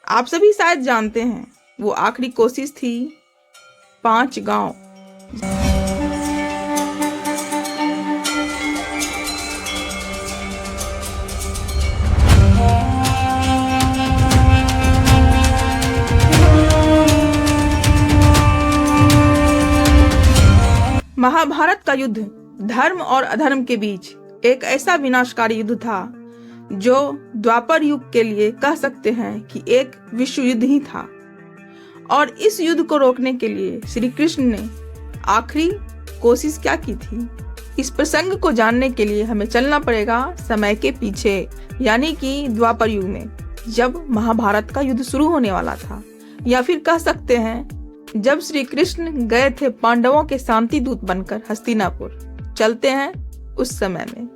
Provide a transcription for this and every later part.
आप सभी शायद जानते हैं वो आखिरी कोशिश थी 5 गांव। महाभारत का युद्ध धर्म और अधर्म के बीच एक ऐसा विनाशकारी युद्ध था जो द्वापर युग के लिए कह सकते हैं कि एक विश्व युद्ध ही था। और इस युद्ध को रोकने के लिए श्री कृष्ण ने आखिरी कोशिश क्या की थी, इस प्रसंग को जानने के लिए हमें चलना पड़ेगा समय के पीछे, यानी कि द्वापर युग में, जब महाभारत का युद्ध शुरू होने वाला था, या फिर कह सकते हैं जब श्री कृष्ण गए थे पांडवों के शांति दूत बनकर हस्तिनापुर। चलते हैं उस समय में।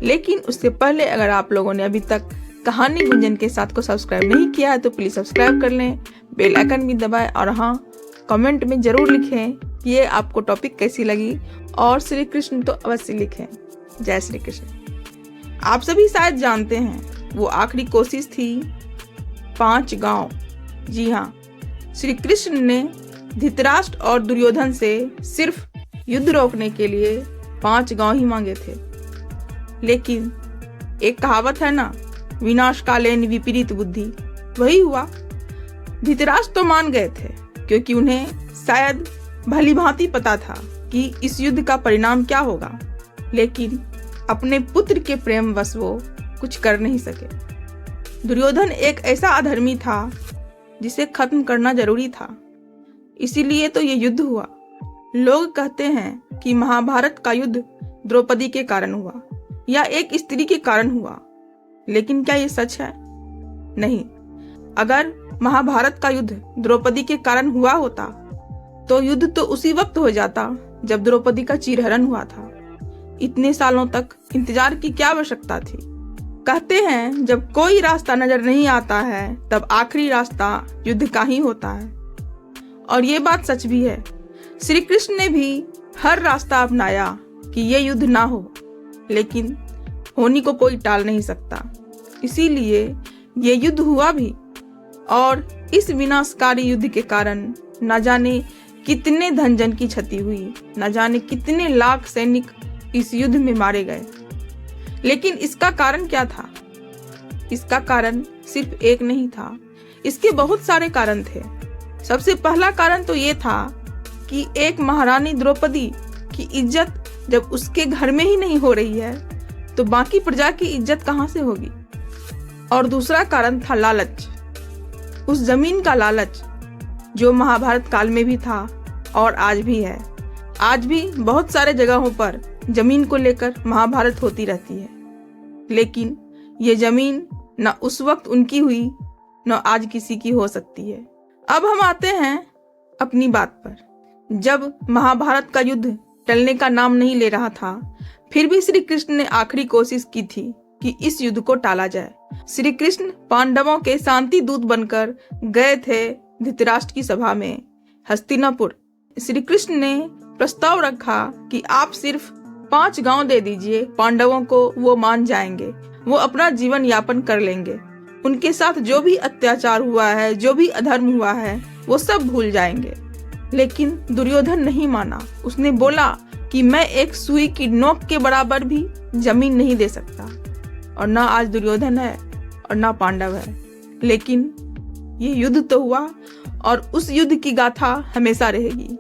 लेकिन उससे पहले अगर आप लोगों ने अभी तक कहानी गुंजन के साथ को सब्सक्राइब नहीं किया है तो प्लीज सब्सक्राइब कर लें, बेल आइकन भी दबाएं और हाँ, कमेंट में जरूर लिखें कि ये आपको टॉपिक कैसी लगी, और श्री कृष्ण तो अवश्य लिखें। जय श्री कृष्ण। आप सभी शायद जानते हैं वो आखिरी कोशिश थी 5 गांव। जी हाँ, श्री कृष्ण ने धृतराष्ट्र और दुर्योधन से सिर्फ युद्ध रोकने के लिए 5 गांव ही मांगे थे। लेकिन एक कहावत है ना, विनाश कालेन विपरीत बुद्धि, वही हुआ। धृतराष्ट्र तो मान गए थे क्योंकि उन्हें शायद भली भांति पता था कि इस युद्ध का परिणाम क्या होगा, लेकिन अपने पुत्र के प्रेम वश वो कुछ कर नहीं सके। दुर्योधन एक ऐसा अधर्मी था जिसे खत्म करना जरूरी था, इसीलिए तो ये युद्ध हुआ। लोग कहते हैं कि महाभारत का युद्ध द्रौपदी के कारण हुआ या एक स्त्री के कारण हुआ, लेकिन क्या ये सच है? नहीं। अगर महाभारत का युद्ध द्रौपदी के कारण हुआ होता तो युद्ध तो उसी वक्त हो जाता जब द्रौपदी का चीरहरण हुआ था। इतने सालों तक इंतजार की क्या आवश्यकता थी? कहते हैं जब कोई रास्ता नजर नहीं आता है तब आखिरी रास्ता युद्ध का ही होता है, और ये बात सच भी है। श्री कृष्ण ने भी हर रास्ता अपनाया कि ये युद्ध ना हो, लेकिन होने को कोई टाल नहीं सकता, इसीलिए ये युद्ध हुआ भी। और इस विनाशकारी युद्ध के कारण न जाने कितने धन जन की क्षति हुई, न जाने कितने लाख सैनिक इस युद्ध में मारे गए। लेकिन इसका कारण क्या था? इसका कारण सिर्फ एक नहीं था, इसके बहुत सारे कारण थे। सबसे पहला कारण तो ये था कि एक महारानी द्रौपदी की इज्जत जब उसके घर में ही नहीं हो रही है तो बाकी प्रजा की इज्जत कहां से होगी। और दूसरा कारण था लालच, उस जमीन का लालच जो महाभारत काल में भी था और आज भी है। आज भी बहुत सारे जगहों पर जमीन को लेकर महाभारत होती रहती है, लेकिन ये जमीन न उस वक्त उनकी हुई न आज किसी की हो सकती है। अब हम आते हैं अपनी बात पर। जब महाभारत का युद्ध टलने का नाम नहीं ले रहा था, फिर भी श्री कृष्ण ने आखिरी कोशिश की थी कि इस युद्ध को टाला जाए। श्री कृष्ण पांडवों के शांति दूत बनकर गए थे धृतराष्ट्र की सभा में हस्तिनापुर। श्री कृष्ण ने प्रस्ताव रखा कि आप सिर्फ 5 गांव दे दीजिए पांडवों को, वो मान जाएंगे, वो अपना जीवन यापन कर लेंगे, उनके साथ जो भी अत्याचार हुआ है, जो भी अधर्म हुआ है, वो सब भूल जाएंगे। लेकिन दुर्योधन नहीं माना। उसने बोला कि मैं एक सुई की नोक के बराबर भी जमीन नहीं दे सकता। और ना आज दुर्योधन है और ना पांडव है, लेकिन ये युद्ध तो हुआ और उस युद्ध की गाथा हमेशा रहेगी।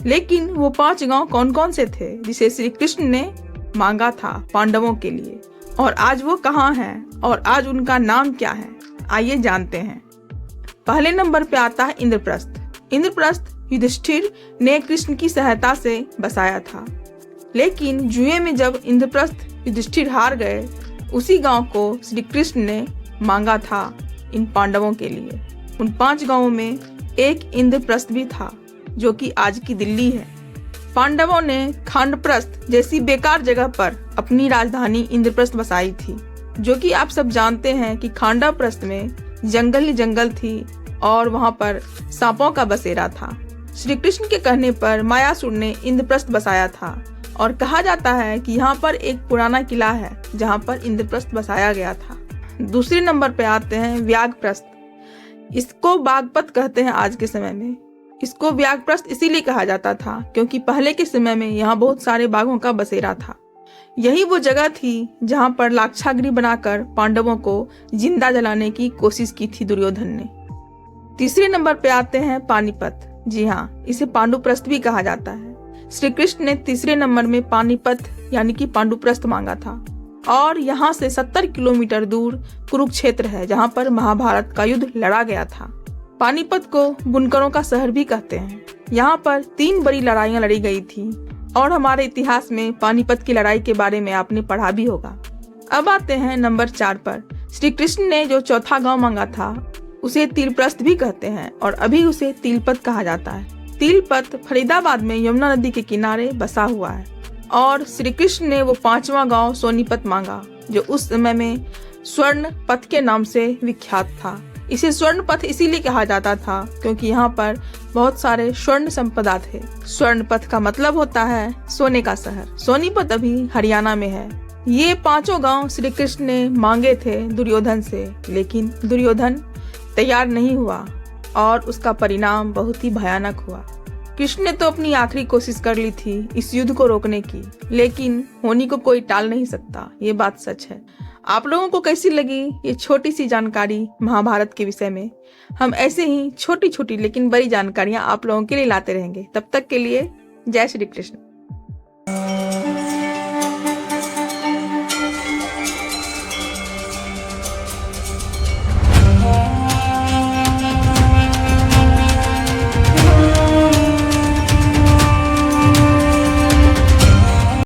लेकिन वो 5 गांव कौन कौन से थे जिसे श्री कृष्ण ने मांगा था पांडवों के लिए, और आज वो कहाँ हैं और आज उनका नाम क्या है, आइए जानते हैं। पहले नंबर पे आता है इंद्रप्रस्थ। इंद्रप्रस्थ युधिष्ठिर ने कृष्ण की सहायता से बसाया था, लेकिन जुए में जब इंद्रप्रस्थ युधिष्ठिर हार गए, उसी गांव को श्री कृष्ण ने मांगा था इन पांडवों के लिए। उन 5 गांवों में एक इंद्रप्रस्थ भी था जो कि आज की दिल्ली है। पांडवों ने खांडप्रस्थ जैसी बेकार जगह पर अपनी राजधानी इंद्रप्रस्थ बसाई थी, जो कि आप सब जानते हैं कि खांडप्रस्थ में जंगल ही जंगल थी और वहां पर सांपों का बसेरा था। श्री कृष्ण के कहने पर मायासुर ने इंद्रप्रस्थ बसाया था, और कहा जाता है कि यहाँ पर एक पुराना किला है जहाँ पर इंद्रप्रस्थ बसाया गया था। दूसरे नंबर पे आते हैं व्याघ्रप्रस्थ। इसको बागपत कहते हैं आज के समय में। इसको व्याघ्रप्रस्थ इसीलिए कहा जाता था क्योंकि पहले के समय में यहाँ बहुत सारे बाघों का बसेरा था। यही वो जगह थी जहाँ पर लाक्षागृह बनाकर पांडवों को जिंदा जलाने की कोशिश की थी दुर्योधन ने। तीसरे नंबर पे आते हैं पानीपत। जी हाँ, इसे पांडुप्रस्थ भी कहा जाता है। श्री कृष्ण ने तीसरे नंबर में पानीपत यानी कि पांडुप्रस्थ मांगा था और यहाँ से 70 किलोमीटर दूर कुरुक्षेत्र है जहाँ पर महाभारत का युद्ध लड़ा गया था। पानीपत को बुनकरों का शहर भी कहते हैं। यहाँ पर 3 बड़ी लड़ाइयाँ लड़ी गई थी और हमारे इतिहास में पानीपत की लड़ाई के बारे में आपने पढ़ा भी होगा। अब आते हैं नंबर 4 पर। श्री कृष्ण ने जो चौथा गांव मांगा था उसे तिलप्रस्थ भी कहते हैं और अभी उसे तिलपत कहा जाता है। तिलपत फरीदाबाद में यमुना नदी के किनारे बसा हुआ है और श्री कृष्ण ने वो 5वां गांव सोनीपत मांगा जो उस समय में स्वर्ण पथ के नाम से विख्यात था। इसे स्वर्ण पथ इसीलिए कहा जाता था क्योंकि यहाँ पर बहुत सारे स्वर्ण संपदा थे। स्वर्ण पथ का मतलब होता है सोने का शहर। सोनीपत अभी हरियाणा में है। ये 5 गांव श्री कृष्ण ने मांगे थे दुर्योधन से, लेकिन दुर्योधन तैयार नहीं हुआ और उसका परिणाम बहुत ही भयानक हुआ। कृष्ण ने तो अपनी आखिरी कोशिश कर ली थी इस युद्ध को रोकने की, लेकिन होनी को कोई टाल नहीं सकता, ये बात सच है। आप लोगों को कैसी लगी ये छोटी सी जानकारी महाभारत के विषय में? हम ऐसे ही छोटी छोटी लेकिन बड़ी जानकारियां आप लोगों के लिए लाते रहेंगे। तब तक के लिए जय श्री कृष्ण।